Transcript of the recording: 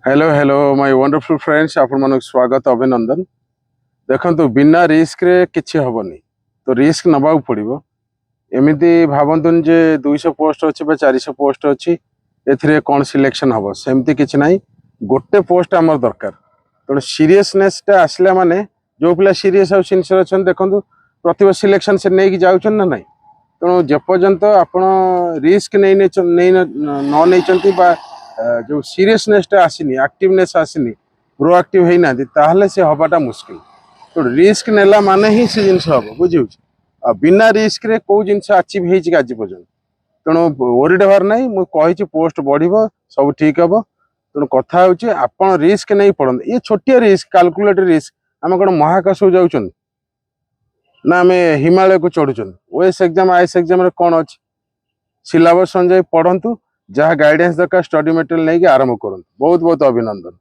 Hello hello my wonderful friends आपण मन स्वागत अभिनंदन। देखंतु बिना रिस्क रे किछि हबनी तो रिस्क नबा पड़ो। एमिति भावतुन जे 200 पोस्ट अच्छे 400 पोस्ट अच्छी एथिरे कौन सिलेक्शन हम सेमती किछि नाही। गोटे पोस्ट आमर दरकार तेणु सीरीयसनेस आसला माने जो पिला सीरीयस और सिनसियर अच्छा देखो प्रतिभा सिलेक्शन से नहीं जाऊन ना ना तेणु जेपर्यंत आपण रिस्क नहीं जो सीरीयसनेस आसनी एक्टिवनेस आसनी प्रोएक्टिव होना ताहले से हवाटा मुस्किल। तो रिस्क नेला माने ही से जिन हम बुझे बिना रिस्क रे कौ जिन अचिव हो आज पर्यटन तेणु ओरिड हबार ना मुझे पोस्ट बढ़ सब ठीक हम। तेणु कथा आप रिस्क नहीं पड़ते ये छोटिया रिस्क कैलकुलेटेड रिस्क आम कौन महाकाश जाऊँ ना आम हिमालय को चढ़ुन ओएस एग्जाम आईएएस एग्जाम कौन अच्छे सिलेबस अनुसार पढ़ंतु जहाँ गाइडेंस दरकार स्टडी मटेरियल नहीं आरंभ करूँ। बहुत बहुत अभिनंदन।